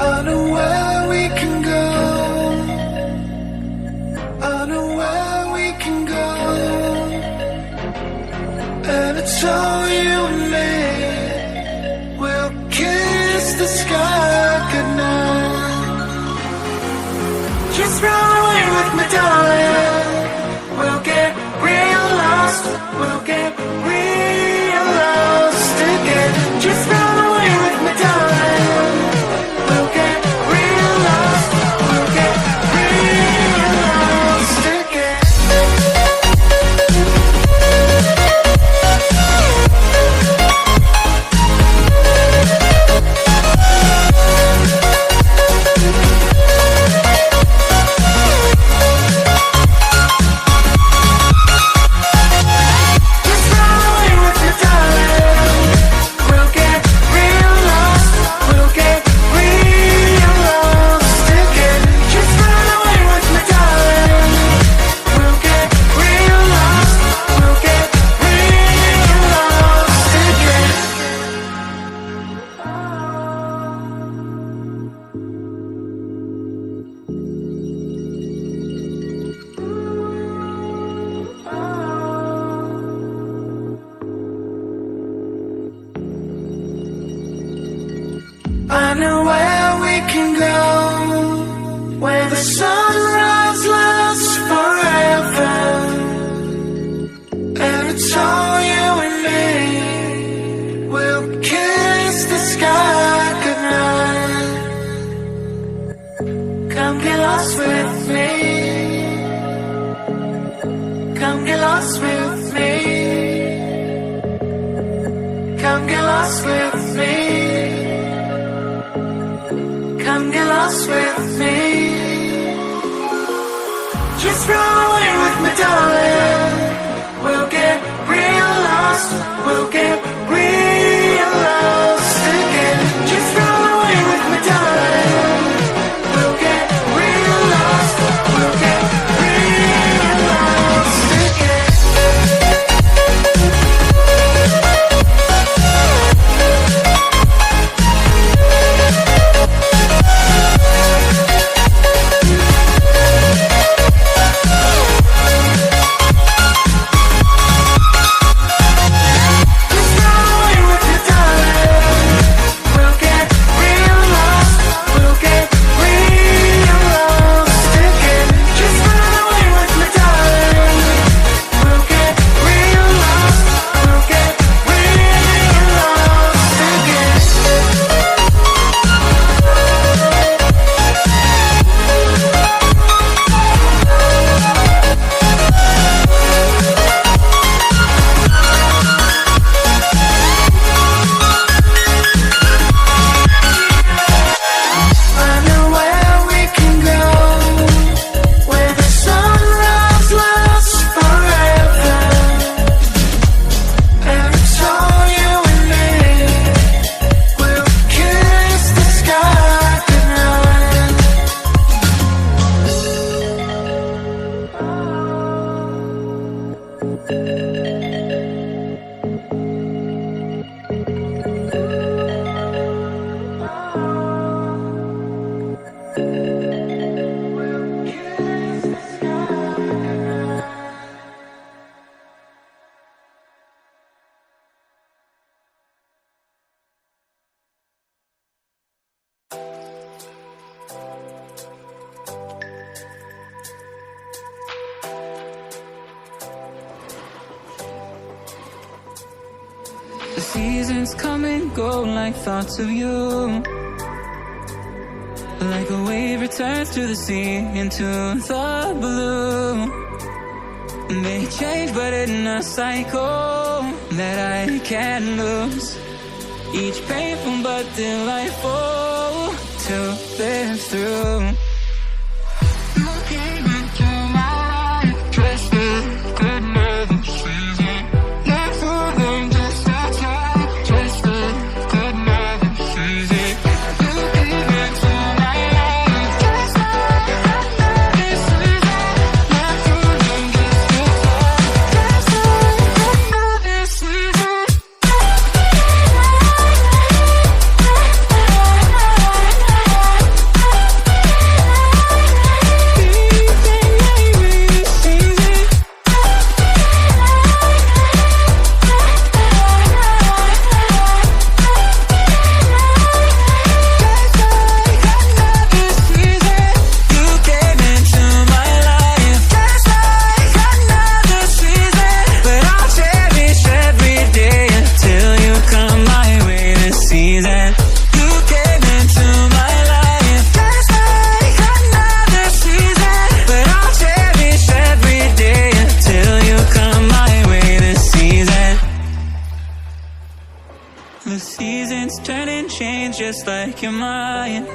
I know where we can go. I know where we can go. And it's all you and me. We'll kiss the sky goodnight. Just run away with me, darling. We'll get real lost. We'll get real lost again. Just run away with me, darling. We'll get real lost. We'll get real lost again. I know where we can go, where the sunrise lasts forever. And it's all you and me. We'll kiss the sky goodnight. Come get lost with me. Come get lost with me. Come get lost with me. Come get lost with me. Just run away with me, darling. We'll get real lost. We'll get real lost again. Just run away with me, darling. We'll get real lost. We'll get real lost again. The seasons come and go like thoughts of you. Like a wave returns to the sea into the blue. They change but in a cycle that I can't lose. Each painful but delightful to live through. Looking into my life, trusted could never seize it. Not for them, just a time, trusted could just like you're mine.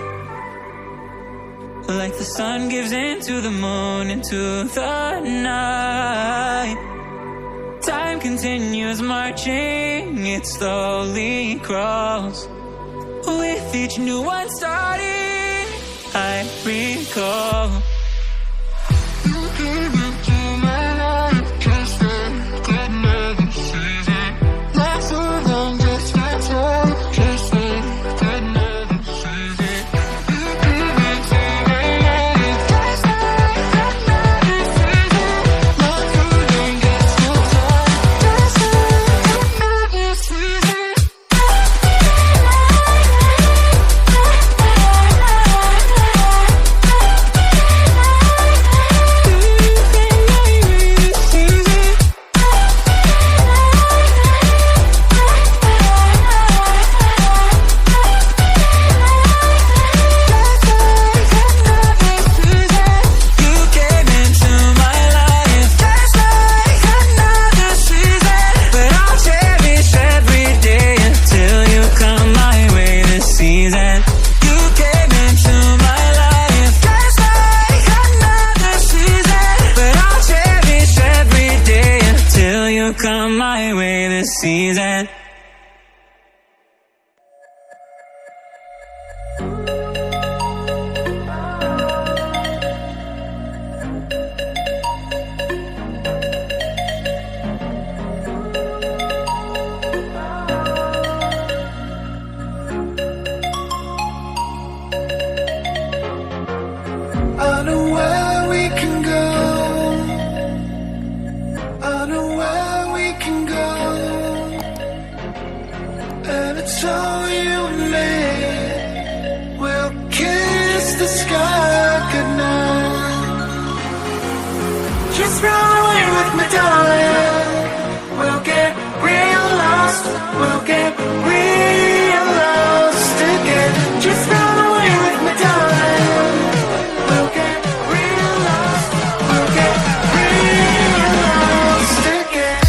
Like the sun gives into the moon, into the night. Time continues marching, it slowly crawls. With each new one starting, I recall. You came into my life just like another season. Not so long, just like time, just like another season. You came into my life just like another season. Not so long, just like time, just like another season. Come my way this season. I know where we can go. I know where we can go. And it's all you and me. We'll kiss the sky goodnight. Just run away with me, darling. We'll get real lost. We'll get real lost again. Just run away with me, darling. We'll get real lost. We'll get real lost again.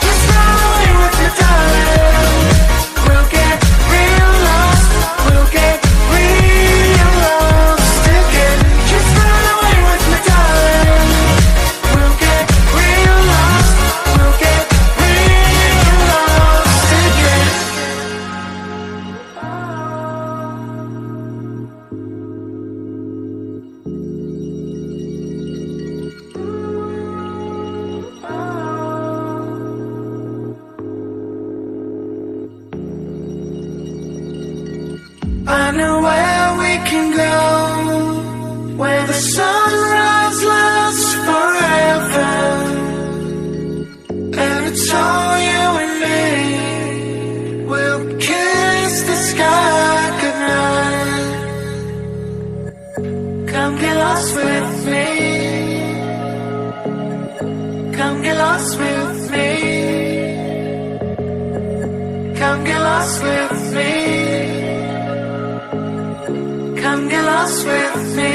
Just run away with me, darling. We'll get real lost. We'll get real lost again. Just run away with me, darling. We'll get real lost. We'll get real lost again. I know where we can go, where the sunrise lasts forever. And it's all you and me. We'll kiss the sky goodnight. Come get lost with me. Come get lost with me. Come get lost with me. Come get lost with me.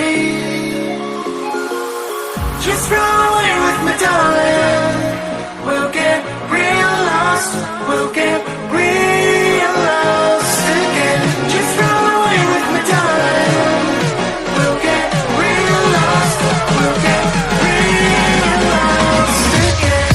Just run away with me, darling. We'll get real lost. We'll get real lost again. Just run away with me, darling. We'll get real lost. We'll get real lost again.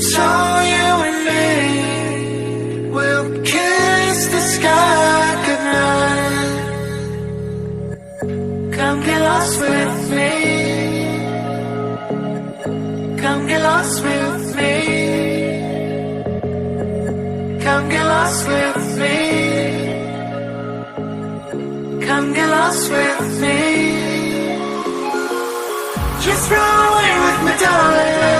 so you and me will kiss the sky goodnight. Come get lost with me. Come get lost with me. Come get lost with me. Come get lost with me. Just run away with me, darling.